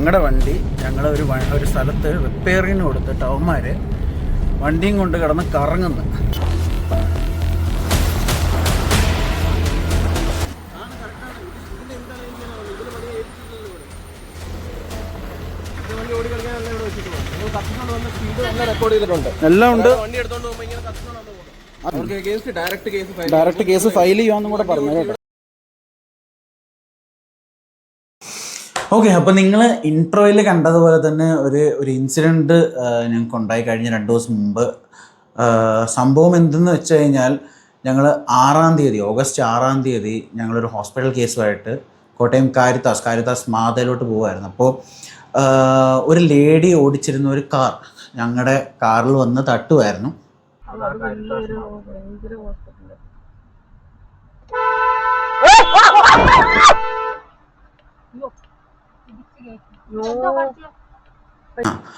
ഞങ്ങളുടെ വണ്ടി ഞങ്ങൾ ഒരു സ്ഥലത്ത് റിപ്പയറിങ്ങിന് കൊടുത്തിട്ട് അവന്മാർ വണ്ടിയും കൊണ്ട് കിടന്ന് കറങ്ങുന്നു. എല്ലാം ഉണ്ട്. ഡയറക്റ്റ് കേസ് ഫയൽ ചെയ്യാമെന്നും കൂടെ പറഞ്ഞു കേട്ടോ. ഓക്കെ, അപ്പോൾ നിങ്ങൾ ഇൻട്രോയിൽ കണ്ടതുപോലെ തന്നെ ഒരു ഇൻസിഡൻറ്റ് ഞങ്ങൾക്ക് ഉണ്ടായി കഴിഞ്ഞ 2 ദിവസം മുമ്പ്. സംഭവം എന്തെന്ന് വെച്ച് കഴിഞ്ഞാൽ ഞങ്ങൾ 6-ാം തീയതി ഓഗസ്റ്റ് 6-ാം തീയതി ഞങ്ങളൊരു ഹോസ്പിറ്റൽ കേസുമായിട്ട് കോട്ടയം കാരിത്താസ് മാതയിലോട്ട് പോകുമായിരുന്നു. അപ്പോൾ ഒരു ലേഡി ഓടിച്ചിരുന്ന ഒരു കാർ ഞങ്ങളുടെ കാറിൽ വന്ന് തട്ടുമായിരുന്നു.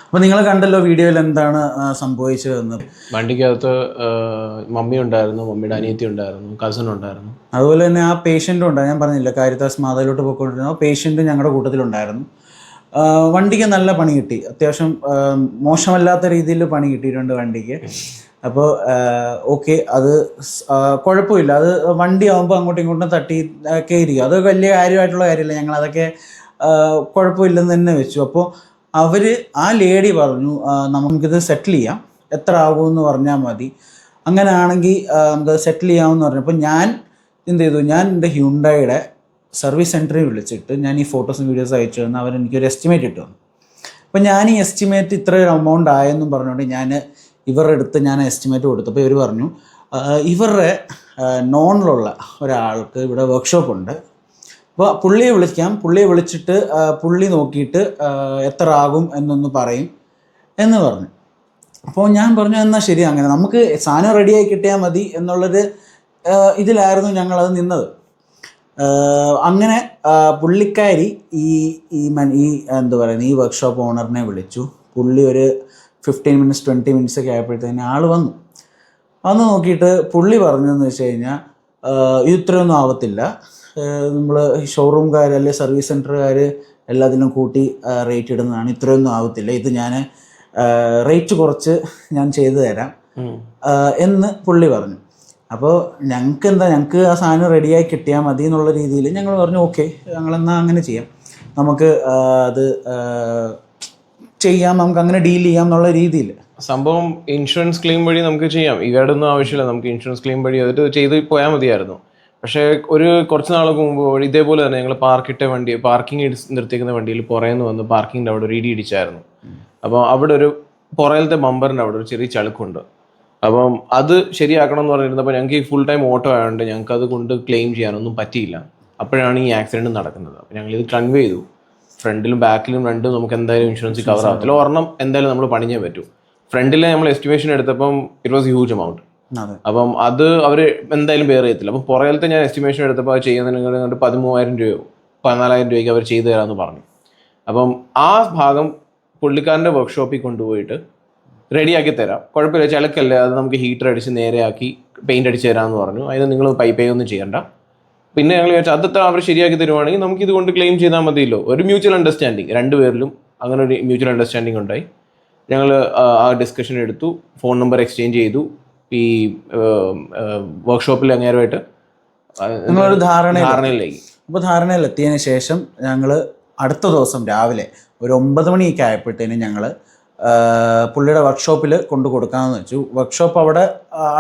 അപ്പോൾ നിങ്ങൾ കണ്ടല്ലോ വീഡിയോയിൽ എന്താണ് സംഭവിച്ചതെന്ന്. വണ്ടിക്കകത്ത് മമ്മി ഉണ്ടായിരുന്നു, മമ്മിയുടെ അനിയത്തി ഉണ്ടായിരുന്നു, കസിൻ ഉണ്ടായിരുന്നു. അതുപോലെ തന്നെ ആ പേഷ്യൻറ്റും ഉണ്ടായിരുന്നു. ഞാൻ പറഞ്ഞില്ല, കാരിത്താസ് മാതയിലോട്ട് പോയിക്കൊണ്ടിരുന്ന പേഷ്യൻറ്റും ഞങ്ങളുടെ കൂട്ടത്തിലുണ്ടായിരുന്നു. വണ്ടിക്ക് നല്ല പണി കിട്ടി, അത്യാവശ്യം മോശമല്ലാത്ത രീതിയിൽ പണി കിട്ടിയിട്ടുണ്ട് വണ്ടിക്ക്. അപ്പോൾ ഓക്കെ, അത് കുഴപ്പമില്ല. അത് വണ്ടി ആകുമ്പോൾ അങ്ങോട്ടും ഇങ്ങോട്ടും തട്ടി കയറിയോ, അത് വലിയ കാര്യമായിട്ടുള്ള കാര്യമില്ല. ഞങ്ങളതൊക്കെ കുഴപ്പമില്ലെന്ന് തന്നെ വെച്ചു. അപ്പോൾ ആ ലേഡി പറഞ്ഞു നമുക്കിത് സെറ്റിൽ ചെയ്യാം, എത്ര ആകുമെന്ന് പറഞ്ഞാൽ മതി, അങ്ങനെ ആണെങ്കിൽ നമുക്കത് സെറ്റിൽ ചെയ്യാമെന്ന് പറഞ്ഞു. അപ്പോൾ ഞാൻ എന്ത് ചെയ്തു, ഞാൻ എൻ്റെ ഹ്യുണ്ടായിയുടെ സർവീസ് സെൻറ്ററിൽ വിളിച്ചിട്ട് ഞാൻ ഈ ഫോട്ടോസും വീഡിയോസും അയച്ചു തന്നു. അവരെനിക്കൊരു എസ്റ്റിമേറ്റ് ഇട്ടു തന്നു. അപ്പോൾ ഞാൻ ഈ എസ്റ്റിമേറ്റ് ഇത്രയൊരു എമൗണ്ട് ആയെന്നും പറഞ്ഞുകൊണ്ട് ഞാൻ ഇവരുടെ അടുത്ത് ഞാൻ എസ്റ്റിമേറ്റ് കൊടുത്തപ്പോൾ ഇവർ പറഞ്ഞു ഇവരുടെ നോണിലുള്ള ഒരാൾക്ക് ഇവിടെ വർക്ക്ഷോപ്പുണ്ട്, അപ്പോൾ പുള്ളിയെ വിളിക്കാം, പുള്ളിയെ വിളിച്ചിട്ട് പുള്ളി നോക്കിയിട്ട് എത്ര ആകും എന്നൊന്ന് പറയും എന്ന് പറഞ്ഞു. അപ്പോൾ ഞാൻ പറഞ്ഞു എന്നാൽ ശരി, അങ്ങനെ നമുക്ക് സാധനം റെഡിയായി കിട്ടിയാൽ മതി എന്നുള്ളൊരു ഇതിലായിരുന്നു ഞങ്ങളത് നിന്നത്. അങ്ങനെ പുള്ളിക്കാരി ഈ എന്താ പറയുന്നത് ഈ വർക്ക്ഷോപ്പ് ഓണറിനെ വിളിച്ചു. പുള്ളി ഒരു 15 മിനിറ്റ്സ് 20 മിനിറ്റ്സ് ഒക്കെ ആയപ്പോഴത്തേന് ആൾ വന്നു നോക്കിയിട്ട് പുള്ളി പറഞ്ഞതെന്ന് വെച്ച് കഴിഞ്ഞാൽ ഇത് ഇത്രയൊന്നും ആവത്തില്ല, നമ്മൾ ഷോറൂംകാർ അല്ലെങ്കിൽ സർവീസ് സെൻറ്ററുകാർ എല്ലാത്തിനും കൂട്ടി റേറ്റ് ഇടുന്നതാണ്, ഇത്രയൊന്നും ആവത്തില്ല, ഇത് ഞാൻ റേറ്റ് കുറച്ച് ഞാൻ ചെയ്തു തരാം എന്ന് പുള്ളി പറഞ്ഞു. അപ്പോൾ ഞങ്ങൾക്ക് ആ സാധനം റെഡിയായി കിട്ടിയാൽ മതി എന്നുള്ള രീതിയിൽ ഞങ്ങൾ പറഞ്ഞു ഓക്കെ, ഞങ്ങളെന്നാൽ അങ്ങനെ ചെയ്യാം, നമുക്ക് അത് ചെയ്യാം, നമുക്ക് അങ്ങനെ ഡീൽ ചെയ്യാം എന്നുള്ള രീതിയിൽ. സംഭവം ഇൻഷുറൻസ് ക്ലെയിം വഴി നമുക്ക് ചെയ്യാം, ഇവരുടെ ഒന്നും ആവശ്യമില്ല, നമുക്ക് ഇൻഷുറൻസ് ക്ലെയിം വഴി അതിട്ട് ചെയ്ത് പോയാൽ മതിയായിരുന്നു. പക്ഷേ കുറച്ച് നാൾക്ക് മുമ്പ് ഇതേപോലെ തന്നെ ഞങ്ങൾ പാർക്കിംഗ് നിർത്തിക്കുന്ന വണ്ടിയിൽ പുറയെന്ന് വന്ന് പാർക്കിങ്ങിൻ്റെ അവിടെ ഒരു ഇടി ഇടിച്ചായിരുന്നു. അപ്പോൾ അവിടെ ഒരു പുറയിലത്തെ ബമ്പറിൻ്റെ അവിടെ ഒരു ചെറിയ ചളുക്കുണ്ട്. അപ്പം അത് ശരിയാക്കണം എന്ന് പറഞ്ഞിരുന്നപ്പോൾ ഞങ്ങൾക്ക് ഈ ഫുൾ ടൈം ഓട്ടോ ആയതുകൊണ്ട് ഞങ്ങൾക്ക് അത് കൊണ്ട് ക്ലെയിം ചെയ്യാനൊന്നും പറ്റിയില്ല. അപ്പോഴാണ് ഈ ആക്സിഡൻറ്റ് നടക്കുന്നത്. അപ്പോൾ ഞങ്ങളിത് കൺവേ ചെയ്തു, ഫ്രണ്ടിലും ബാക്കിലും രണ്ടും നമുക്ക് എന്തായാലും ഇൻഷുറൻസ് കവർ ആവത്തില്ല, ഒരെണ്ണം എന്തായാലും നമ്മൾ പണിഞ്ഞേ പറ്റൂ. ഫ്രണ്ടിലെ നമ്മൾ എസ്റ്റിമേഷൻ എടുത്തപ്പം ഇറ്റ് വാസ് ഹ്യൂജ് എമൗണ്ട്. അപ്പം അത് അവർ എന്തായാലും ബെയർ ചെയ്യത്തില്ല. അപ്പം പുറകിലത്തെ ഞാൻ എസ്റ്റിമേഷൻ എടുത്തപ്പോൾ അത് ചെയ്യുന്നതിന് 13,000 രൂപയോ 14,000 രൂപയ്ക്ക് അവർ ചെയ്തു തരാമെന്ന് പറഞ്ഞു. അപ്പം ആ ഭാഗം പുള്ളിക്കാരൻ്റെ വർക്ക്ഷോപ്പിൽ കൊണ്ടുപോയിട്ട് റെഡിയാക്കി തരാം, കുഴപ്പമില്ല, ചിലക്കല്ലേ, അത് നമുക്ക് ഹീറ്റർ അടിച്ച് നേരെയാക്കി പെയിൻ്റ് അടിച്ച് തരാമെന്ന് പറഞ്ഞു. അതിന് നിങ്ങൾ പൈപ്പ് ഒന്നും ചെയ്യണ്ട. പിന്നെ ഞങ്ങൾ വിചാരിച്ചു അതൊക്കെ അവർ ശരിയാക്കി തരുവാണെങ്കിൽ നമുക്ക് ഇതുകൊണ്ട് ക്ലെയിം ചെയ്താൽ മതിയല്ലോ. ഒരു മ്യൂച്വൽ അണ്ടർസ്റ്റാൻഡിങ്, 2 പേരിലും അങ്ങനെ ഒരു മ്യൂച്വൽ അണ്ടർസ്റ്റാൻഡിങ് ഉണ്ടായി. ഞങ്ങൾ ആ ഡിസ്കഷൻ എടുത്തു, ഫോൺ നമ്പർ എക്സ്ചേഞ്ച് ചെയ്തു. ഈ വർക്ക്ഷോപ്പിൽ അങ്ങേരുമായിട്ട് ധാരണയിലായി. അപ്പോൾ ധാരണയിലെത്തിയതിന് ശേഷം ഞങ്ങൾ അടുത്ത ദിവസം രാവിലെ ഒരു 9 മണിയൊക്കെ ആയപ്പോഴത്തേനും ഞങ്ങൾ പുള്ളിയുടെ വർക്ക്ഷോപ്പിൽ കൊണ്ടു കൊടുക്കാമെന്ന് വെച്ചു. വർക്ക്ഷോപ്പ് അവിടെ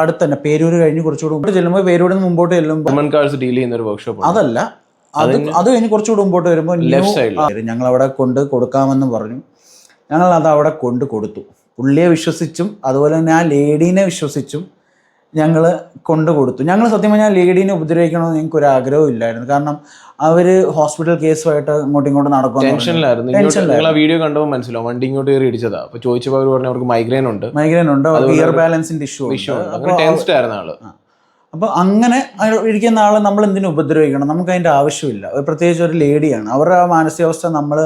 അടുത്ത് തന്നെ, പേരൂർ കഴിഞ്ഞ് കുറച്ചുകൂടി ചെല്ലുമ്പോൾ, പേരൂരിൽ നിന്ന് മുമ്പോട്ട് ചെല്ലുമ്പോൾ ഡീൽ ചെയ്യുന്ന ഒരു വർക്ക്ഷോപ്പ് അതല്ല, അത് കഴിഞ്ഞ് കുറച്ചുകൂടി മുമ്പോട്ട് വരുമ്പോൾ ഞങ്ങളവിടെ കൊണ്ട് കൊടുക്കാമെന്ന് പറഞ്ഞു. ഞങ്ങളത് അവിടെ കൊണ്ട് കൊടുത്തു. പുള്ളിയെ വിശ്വസിച്ചും അതുപോലെ തന്നെ ആ ലേഡീനെ വിശ്വസിച്ചും ഞങ്ങൾ കൊണ്ട് കൊടുത്തു. ഞങ്ങൾ സത്യം പറഞ്ഞാൽ ലേഡീനെ ഉപദ്രവിക്കണമെന്ന് ഞങ്ങൾക്ക് ഒരു ആഗ്രഹവും ഇല്ലായിരുന്നു. കാരണം അവർ ഹോസ്പിറ്റൽ കേസുമായിട്ട് അങ്ങോട്ടും ഇങ്ങോട്ടും നടക്കും. ടെൻഷനിലായിരുന്നു. വീഡിയോ കണ്ടപ്പോൾ മനസ്സിലാവും വണ്ടി ഇങ്ങോട്ട് കയറി ഇടിച്ചതാ. അപ്പോൾ ചോദിച്ചപ്പോൾ അവർ പറഞ്ഞു അവർക്ക് മൈഗ്രെയിൻ ഉണ്ട്, ഇയർ ബാലൻസിന്റെ ഇഷ്യൂ ആയിരുന്നു ആള്. അപ്പോൾ അങ്ങനെ ഇരിക്കുന്ന ആളെ നമ്മൾ എന്തിനു ഉപദ്രവിക്കണം, നമുക്ക് അതിൻ്റെ ആവശ്യമില്ല. പ്രത്യേകിച്ച് ഒരു ലേഡിയാണ്, അവരുടെ ആ മാനസികാവസ്ഥ നമ്മൾ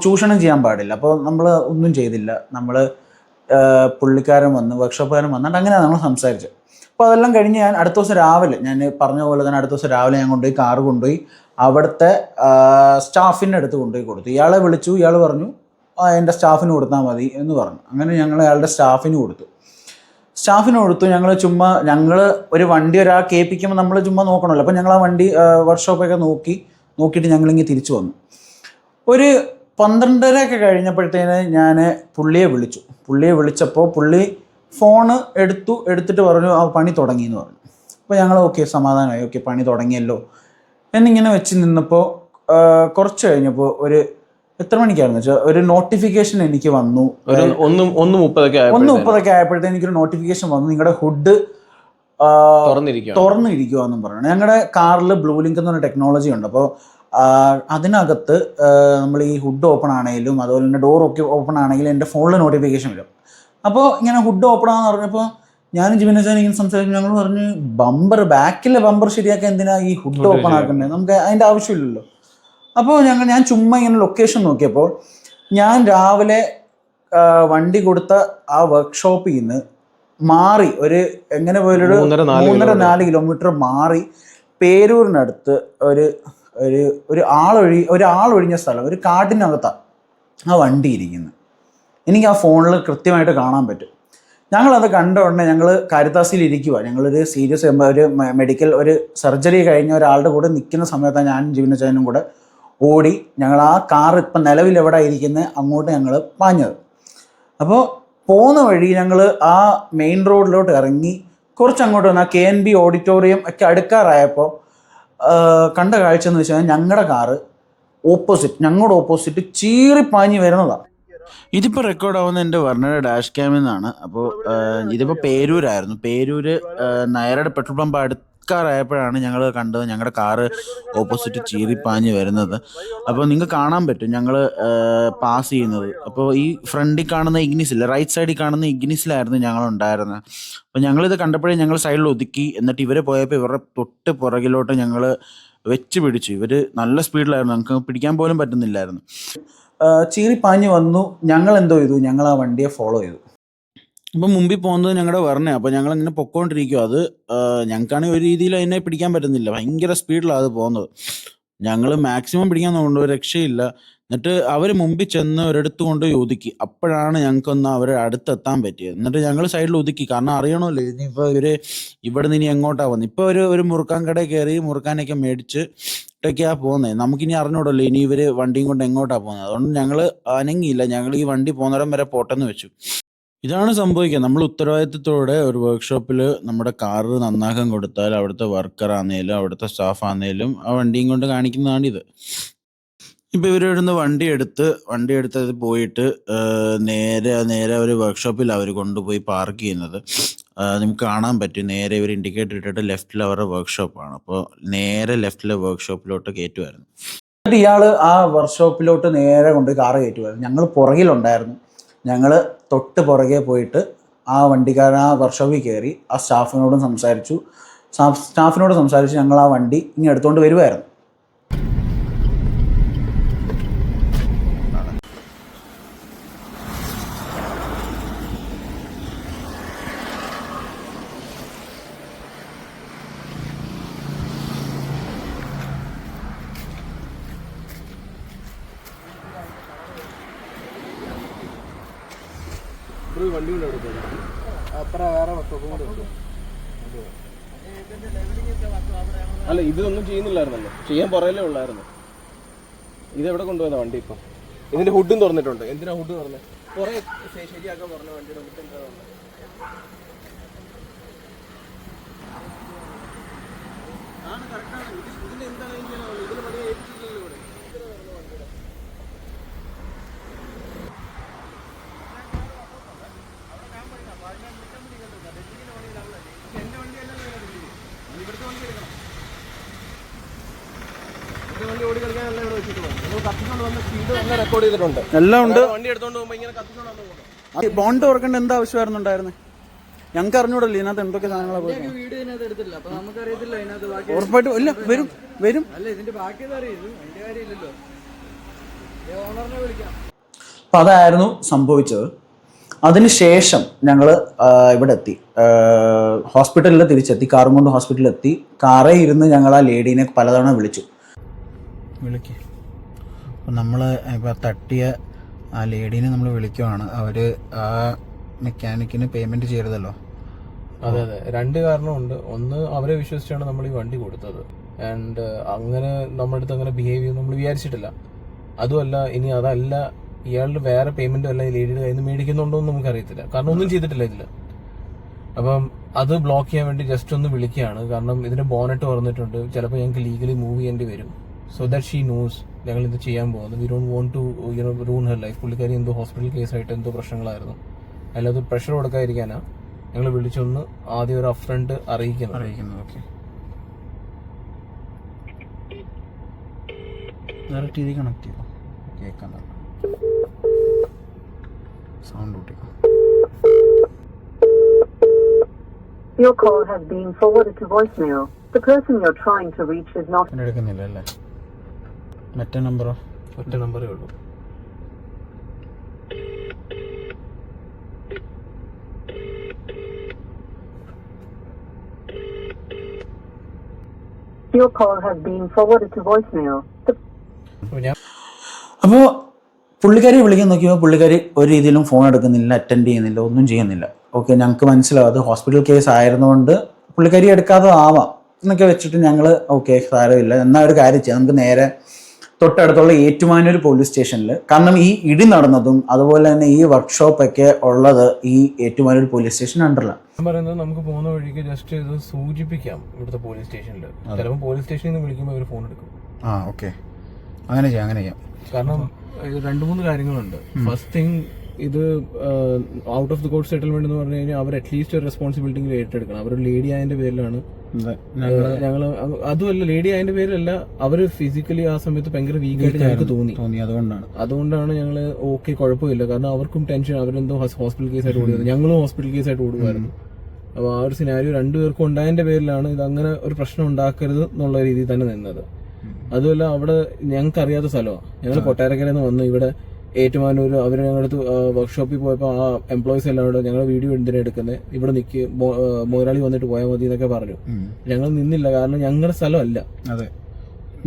ചൂഷണം ചെയ്യാൻ പാടില്ല. അപ്പോൾ നമ്മൾ ഒന്നും ചെയ്തില്ല. നമ്മൾ പുള്ളിക്കാരൻ വന്ന് വർക്ക്ഷോപ്പുകാരൻ വന്നിട്ട് അങ്ങനെയാണ് നമ്മൾ സംസാരിച്ചത്. അപ്പോൾ അപ്പോൾ അതെല്ലാം കഴിഞ്ഞ് ഞാൻ അടുത്ത ദിവസം രാവിലെ, ഞാൻ പറഞ്ഞ പോലെ തന്നെ അടുത്ത ദിവസം രാവിലെ ഞാൻ കൊണ്ടുപോയി കാറ് കൊണ്ടുപോയി അവിടുത്തെ സ്റ്റാഫിൻ്റെ അടുത്ത് കൊണ്ടുപോയി കൊടുത്തു. ഇയാളെ വിളിച്ചു, ഇയാൾ പറഞ്ഞു എൻ്റെ സ്റ്റാഫിന് കൊടുത്താൽ മതി എന്ന് പറഞ്ഞു. അങ്ങനെ ഞങ്ങൾ അയാളുടെ സ്റ്റാഫിന് കൊടുത്തു. ഞങ്ങൾ ഒരു വണ്ടി ഒരാൾക്ക് ഏൽപ്പിക്കുമ്പോൾ നമ്മൾ ചുമ്മാ നോക്കണമല്ലോ. അപ്പോൾ ഞങ്ങൾ ആ വണ്ടി വർക്ക്ഷോപ്പൊക്കെ നോക്കിയിട്ട് ഞങ്ങളിങ്ങനെ തിരിച്ചു വന്നു. ഒരു 12:30 കഴിഞ്ഞപ്പോഴത്തേന് ഞാൻ പുള്ളിയെ വിളിച്ചപ്പോൾ പുള്ളി ഫോണ് എടുത്തിട്ട് പറഞ്ഞു ആ പണി തുടങ്ങിയെന്ന് പറഞ്ഞു. അപ്പോൾ ഞങ്ങൾ ഓക്കെ, സമാധാനമായി, ഓക്കെ പണി തുടങ്ങിയല്ലോ എന്നിങ്ങനെ വെച്ച് നിന്നപ്പോൾ കുറച്ച് കഴിഞ്ഞപ്പോൾ ഒരു എത്ര മണിക്കായിരുന്നു വെച്ചാൽ ഒരു നോട്ടിഫിക്കേഷൻ എനിക്ക് വന്നു. 1:30 ആയപ്പോഴത്തേക്ക് എനിക്കൊരു നോട്ടിഫിക്കേഷൻ വന്നു, നിങ്ങളുടെ ഹുഡ് തുറന്നിരിക്കുവാന്നും പറഞ്ഞു. ഞങ്ങളുടെ കാറിൽ ബ്ലൂ ലിങ്ക് എന്ന് പറഞ്ഞ ടെക്നോളജി ഉണ്ട്. അപ്പോൾ അതിനകത്ത് നമ്മൾ ഈ ഹുഡ് ഓപ്പൺ ആണെങ്കിലും അതുപോലെ തന്നെ ഡോർ ഒക്കെ ഓപ്പൺ ആണെങ്കിലും എൻ്റെ ഫോണിൽ നോട്ടിഫിക്കേഷൻ വരും. അപ്പോൾ ഇങ്ങനെ ഹുഡ് ഓപ്പൺ ആണെന്ന് പറഞ്ഞപ്പോൾ ഞാനും ജിമിനച്ചാൻ ഇങ്ങനെ സംസാരിച്ചു. ഞങ്ങൾ പറഞ്ഞ് ബാക്കിലെ ബമ്പർ ശരിയാക്കാൻ എന്തിനാ ഈ ഹുഡ് ഓപ്പൺ ആക്കണ്ടേ, നമുക്ക് അതിൻ്റെ ആവശ്യമില്ലല്ലോ. അപ്പോൾ ഞാൻ ചുമ്മാ ഇങ്ങനെ ലൊക്കേഷൻ നോക്കിയപ്പോൾ ഞാൻ രാവിലെ വണ്ടി കൊടുത്ത ആ വർക്ക്ഷോപ്പിൽ നിന്ന് മാറി എങ്ങനെ പോയൊരു 3-4 കിലോമീറ്റർ മാറി പേരൂരിനടുത്ത് ഒരു ആളൊഴിഞ്ഞ സ്ഥലം, ഒരു കാട്ടിനകത്താണ് ആ വണ്ടി ഇരിക്കുന്നത്. എനിക്ക് ആ ഫോണിൽ കൃത്യമായിട്ട് കാണാൻ പറ്റും. ഞങ്ങളത് കണ്ട ഉടനെ ഞങ്ങൾ കാരിത്താസിൽ ഇരിക്കുക. ഞങ്ങളൊരു സീരിയസ് ഒരു മെഡിക്കൽ ഒരു സർജറി കഴിഞ്ഞ ഒരാളുടെ കൂടെ നിൽക്കുന്ന സമയത്താണ് ഞാനും ജീവനച്ചാനും കൂടെ ഓടി ഞങ്ങൾ ആ കാർ ഇപ്പം നിലവിൽ എവിടെ ഇരിക്കുന്നത് അങ്ങോട്ട് ഞങ്ങൾ പാഞ്ഞത്. അപ്പോൾ പോകുന്ന വഴി ഞങ്ങൾ ആ മെയിൻ റോഡിലോട്ട് ഇറങ്ങി കുറച്ചങ്ങോട്ട് വന്ന് ആ KNB ഓഡിറ്റോറിയം ഒക്കെ അടുക്കാറായപ്പോൾ കണ്ട കാഴ്ച എന്ന് വെച്ചാൽ ഞങ്ങളുടെ കാറ് ഞങ്ങളുടെ ഓപ്പോസിറ്റ് ചീറിപ്പാഞ്ഞ് വരുന്നതാണ്. ഇതിപ്പോൾ റെക്കോർഡാവുന്ന എൻ്റെ വർണ്ണയുടെ ഡാഷ് ക്യാമിൽ നിന്നാണ്. അപ്പോൾ ഇതിപ്പോൾ പേരൂരായിരുന്നു. നയറയുടെ പെട്രോൾ പമ്പ് അടുക്കാറായപ്പോഴാണ് ഞങ്ങൾ കണ്ടത് ഞങ്ങളുടെ കാറ് ഓപ്പോസിറ്റ് ചീറിപ്പാഞ്ഞ് വരുന്നത്. അപ്പോൾ നിങ്ങൾക്ക് കാണാൻ പറ്റും ഞങ്ങൾ പാസ് ചെയ്യുന്നത്. അപ്പോൾ ഈ ഫ്രണ്ടിൽ കാണുന്ന ഇഗ്നിസിൽ, റൈറ്റ് സൈഡിൽ കാണുന്ന ഇഗ്നിസിലായിരുന്നു ഞങ്ങളുണ്ടായിരുന്നത്. അപ്പോൾ ഞങ്ങളിത് കണ്ടപ്പോഴേ ഞങ്ങൾ സൈഡിൽ ഒതുക്കി. എന്നിട്ട് ഇവർ പോയപ്പോൾ ഇവരുടെ തൊട്ട് പുറകിലോട്ട് ഞങ്ങൾ വെച്ച് പിടിച്ചു. ഇവർ നല്ല സ്പീഡിലായിരുന്നു, നമുക്ക് പിടിക്കാൻ പോലും പറ്റുന്നില്ലായിരുന്നു. ചീറിപ്പാഞ്ഞ് വന്നു. ഞങ്ങൾ എന്തോ ചെയ്തു, ഞങ്ങൾ ആ വണ്ടിയെ ഫോളോ ചെയ്തു. അപ്പം മുമ്പിൽ പോകുന്നത് ഞങ്ങളുടെ വർണ്ണ. അപ്പോൾ ഞങ്ങളിങ്ങനെ പൊക്കോണ്ടിരിക്കും. അത് ഞങ്ങൾക്കാണെങ്കിൽ ഒരു രീതിയിൽ അതിനെ പിടിക്കാൻ പറ്റുന്നില്ല, ഭയങ്കര സ്പീഡിലാണ് അത് പോകുന്നത്. ഞങ്ങൾ മാക്സിമം പിടിക്കാൻ നോക്കുന്നുണ്ട്, ഒരു രക്ഷയില്ല. എന്നിട്ട് അവർ മുമ്പിൽ ചെന്ന് ഒരിടത്ത് കൊണ്ട് ഒതുക്കി. അപ്പോഴാണ് ഞങ്ങൾക്കൊന്ന് അവരെ അടുത്തെത്താൻ പറ്റിയത്. എന്നിട്ട് ഞങ്ങൾ സൈഡിൽ ഒതുക്കി, കാരണം അറിയണമല്ലോ ഇനിയിപ്പോൾ ഇവിടെ നിന്ന് ഇനി എങ്ങോട്ടാണ് പോകുന്നത്. ഇപ്പോൾ ഒരു മുറുക്കാൻ കടയിൽ കയറി മുറുക്കാനൊക്കെ മേടിച്ച് ൊക്കെയാണ് പോകുന്നത്. നമുക്കിനി അറിഞ്ഞൂടല്ലോ ഇനി ഇവർ വണ്ടിയും കൊണ്ട് എങ്ങോട്ടാണ് പോകുന്നത്. അതുകൊണ്ട് ഞങ്ങൾ അനങ്ങിയില്ല, ഞങ്ങൾ ഈ വണ്ടി പോകുന്നിടം വരെ പോട്ടെന്ന് വെച്ചു. ഇതാണ് സംഭവിക്കുക. നമ്മൾ ഉത്തരവാദിത്തത്തോടെ ഒരു വർക്ക്ഷോപ്പിൽ നമ്മുടെ കാറ് നന്നാക്കാൻ കൊടുത്താൽ അവിടുത്തെ വർക്കർ ആണെങ്കിലും അവിടുത്തെ സ്റ്റാഫ് ആണെങ്കിലും ആ വണ്ടിയും കൊണ്ട് കാണിക്കുന്നതാണിത്. ഇപ്പോൾ ഇവരിവിടുന്ന് വണ്ടി എടുത്തത് പോയിട്ട് നേരെ ഒരു വർക്ക്ഷോപ്പിൽ അവർ കൊണ്ടുപോയി പാർക്ക് ചെയ്യുന്നത്. നമുക്ക് കാണാൻ പറ്റും. നേരെ ഇവർ ഇൻഡിക്കേറ്റർ ഇട്ടിട്ട് ലെഫ്റ്റിൽ അവരുടെ വർക്ക്ഷോപ്പാണ്. അപ്പോൾ നേരെ ലെഫ്റ്റിലെ വർക്ക്ഷോപ്പിലോട്ട് കയറ്റുമായിരുന്നു. എന്നിട്ട് ഇയാൾ ആ വർക്ക്ഷോപ്പിലോട്ട് നേരെ കൊണ്ട് കാറ് കയറ്റുമായിരുന്നു. ഞങ്ങൾ പുറകിലുണ്ടായിരുന്നു. ഞങ്ങൾ തൊട്ട് പുറകെ പോയിട്ട് ആ വണ്ടിക്കാരൻ ആ വർക്ക്ഷോപ്പിൽ കയറി ആ സ്റ്റാഫിനോട് സംസാരിച്ച് ഞങ്ങൾ ആ വണ്ടി ഇനി എടുത്തുകൊണ്ട് വരുമായിരുന്നു. വണ്ടി കൊണ്ട് എടുക്കും അപ്പുറം വേറെ വർക്ക്ഷോപ്പും കൂടെ ഉണ്ട്. അല്ല ഇതൊന്നും ചെയ്യുന്നില്ലായിരുന്നല്ലോ, ചെയ്യാൻ പുറകിലേ ഉള്ളായിരുന്നു. ഇതെവിടെ കൊണ്ടുപോകുന്ന വണ്ടി? ഇപ്പം ഇതിന്റെ ഹുഡും തുറന്നിട്ടുണ്ട്. എന്തിനാ ഹുഡ് തുറന്നത്? കുറെ ശരിയാക്കാൻ പറഞ്ഞ വണ്ടിയുടെ ഹുഡ് എന്താ തുറന്നത്? ആണ് കറക്റ്റാണ്. ഇതിന്റെ എന്താണ് ഇതിന് പണി ഏൽപ്പിച്ചില്ലല്ലോ ഇവിടെ. എല്ലാം ഉണ്ട്. വണ്ടി എടുത്തോണ്ട് പോകുമ്പോ ഇങ്ങനെ കത്തിച്ചോണ്ട് ബോണ്ട് തുറക്കേണ്ട എന്താ ആവശ്യമായിരുന്നുണ്ടായിരുന്നത്? ഞങ്ങൾക്ക് അറിഞ്ഞൂടല്ലോ ഇതിനകത്ത് എന്തൊക്കെ സാധനങ്ങളാണ് പോയത്. ഉറപ്പായിട്ടും ഇല്ല, വരും. അപ്പം അതായിരുന്നു സംഭവിച്ചത്. അതിനുശേഷം ഞങ്ങൾ ഇവിടെ എത്തി, ഹോസ്പിറ്റലിൽ തിരിച്ചെത്തി, കാറും കൊണ്ട് ഹോസ്പിറ്റലിൽ എത്തി. കാറേ ഇരുന്ന് ഞങ്ങൾ ആ ലേഡീനെ പലതവണ വിളിച്ചു. അപ്പം നമ്മൾ ഇപ്പോൾ തട്ടിയ ആ ലേഡീനെ നമ്മൾ വിളിക്കുവാണ്. അവർ ആ മെക്കാനിക്കിന് പേയ്മെൻറ്റ് ചെയ്തല്ലോ. അതെ അതെ, രണ്ട് കാരണമുണ്ട്. ഒന്ന്, അവരെ വിശ്വസിച്ചാണ് നമ്മൾ ഈ വണ്ടി കൊടുത്തത്. ആൻഡ് അങ്ങനെ നമ്മുടെ അടുത്ത് അങ്ങനെ ബിഹേവ് ചെയ്യുമെന്ന് നമ്മൾ വിചാരിച്ചിട്ടില്ല. അതുമല്ല, ഇനി അതല്ല, ഇയാളുടെ വേറെ പേയ്മെന്റും അല്ല ഈ ലേഡിയുടെ കയ്യിൽ നിന്ന് മേടിക്കുന്നുണ്ടോ എന്ന് നമുക്കറിയത്തില്ല. കാരണം ഒന്നും ചെയ്തിട്ടില്ല ഇതിൽ. അപ്പം അത് ബ്ലോക്ക് ചെയ്യാൻ വേണ്ടി ജസ്റ്റ് ഒന്ന് വിളിക്കുകയാണ്. കാരണം ഇതിന്റെ ബോണറ്റ് തുറന്നിട്ടുണ്ട്, ചിലപ്പോൾ ഞങ്ങൾക്ക് ലീഗലി മൂവ് ചെയ്യേണ്ടി വരും. സോ ദാറ്റ് ഷീ നോസ് ഞങ്ങൾ ഇത് ചെയ്യാൻ പോകുന്നത്. We don't want to ruin her life. പുള്ളിക്കാരി എന്തോ ഹോസ്പിറ്റൽ കേസായിട്ട് എന്തോ പ്രശ്നങ്ങളായിരുന്നു. അല്ലാതെ പ്രഷർ കൊടുക്കാതിരിക്കാനാ ഞങ്ങൾ വിളിച്ചൊന്ന് ആദ്യം ഒരു അപ്രണ്ട് അറിയിക്കുന്നത്. ഓക്കെ, വേറെ ടി വി കണക്ട് ചെയ്തോ, കേൾക്കാൻ സൗണ്ട് കൂട്ടിക്കോ. Your call has been forwarded to voicemail. The person you're trying to reach is not. എടുക്കുന്നില്ല അല്ലേ? മറ്റേ നമ്പറോ? ഒറ്റ നമ്പറേ ഉള്ളൂ. Your call has been forwarded to voicemail. അപ്പോൾ പുള്ളിക്കാരി വിളിക്കാൻ നോക്കിയപ്പോൾ പുള്ളിക്കാരി ഒരു രീതിയിലും ഫോൺ എടുക്കുന്നില്ല, അറ്റൻഡ് ചെയ്യുന്നില്ല, ഒന്നും ചെയ്യുന്നില്ല. ഓക്കെ, ഞങ്ങൾക്ക് മനസ്സിലാവും അത് ഹോസ്പിറ്റൽ കേസ് ആയിരുന്നുകൊണ്ട് പുള്ളിക്കാരി എടുക്കാതെ ആവാം എന്നൊക്കെ വെച്ചിട്ട് ഞങ്ങൾ ഓക്കെ സാരമില്ല എന്നാൽ ഒരു കാര്യം ചെയ്യാം, നമുക്ക് നേരെ തൊട്ടടുത്തുള്ള ഏറ്റുമാനൂർ പോലീസ് സ്റ്റേഷനിൽ, കാരണം ഈ ഇടി നടന്നതും അതുപോലെ തന്നെ ഈ വർക്ക്ഷോപ്പൊക്കെ ഉള്ളത് ഈ ഏറ്റുമാനൂർ പോലീസ് സ്റ്റേഷൻ അണ്ടറിലാണ്. ഞാൻ പറയുന്നത് നമുക്ക് പോകുന്ന വഴിക്ക് ജസ്റ്റ് ഇത് സൂചിപ്പിക്കാം ഇവിടുത്തെ പോലീസ് സ്റ്റേഷനിൽ. ചിലപ്പോൾ പോലീസ് സ്റ്റേഷനിൽ നിന്ന് വിളിക്കുമ്പോൾ അവർ ഫോൺ എടുക്കും. ഓക്കെ, അങ്ങനെ ചെയ്യാം. കാരണം രണ്ട് മൂന്ന് കാര്യങ്ങളുണ്ട്. ഫസ്റ്റ് തിങ്, ഇത് out of the court settlement എന്ന് പറഞ്ഞു കഴിഞ്ഞാൽ അവർ അറ്റ്ലീസ്റ്റ് ഒരു റെസ്പോൺസിബിലിറ്റി ഏറ്റെടുക്കണം. അവർ ലേഡി ആയതിന്റെ പേരിലാണ് ഞങ്ങള്, അതുമല്ല ലേഡി ആയതിന്റെ പേരിലല്ല, അവര് ഫിസിക്കലി ആ സമയത്ത് ഭയങ്കര വീക്കായിട്ട് ഞങ്ങൾക്ക് തോന്നി. അതുകൊണ്ടാണ് ഞങ്ങള് ഓക്കെ കുഴപ്പമില്ല, കാരണം അവർക്കും ടെൻഷൻ, അവരെന്തോ ഹോസ്പിറ്റൽ കേസായിട്ട് ഓടുന്നത്, ഞങ്ങളും ഹോസ്പിറ്റൽ കേസായിട്ട് ഓടുമായിരുന്നു. അപ്പൊ ആ ഒരു സിനാരിയോ രണ്ടുപേർക്കും ഉണ്ടായതിന്റെ പേരിലാണ് ഇത് അങ്ങനെ ഒരു പ്രശ്നം ഉണ്ടാക്കരുത് എന്നുള്ള രീതിയിൽ തന്നെ നിന്നത്. അതുമല്ല, അവിടെ ഞങ്ങൾക്ക് അറിയാത്ത സ്ഥലമാണ്. ഞങ്ങൾ കൊട്ടാരക്കരയിൽ നിന്ന് വന്ന് ഇവിടെ ഏറ്റുമാനൂർ അവർ ഞങ്ങളുടെ അടുത്ത് വർക്ക്ഷോപ്പിൽ പോയപ്പോൾ ആ എംപ്ലോയീസ് എല്ലാം ഇവിടെ ഞങ്ങൾ വീഡിയോ എന്തിനാ എടുക്കുന്നത്, ഇവിടെ നിൽക്ക്, മുതലാളി വന്നിട്ട് പോയാൽ മതി എന്നൊക്കെ പറഞ്ഞു. ഞങ്ങൾ നിന്നില്ല, കാരണം ഞങ്ങളുടെ സ്ഥലമല്ല. അതെ,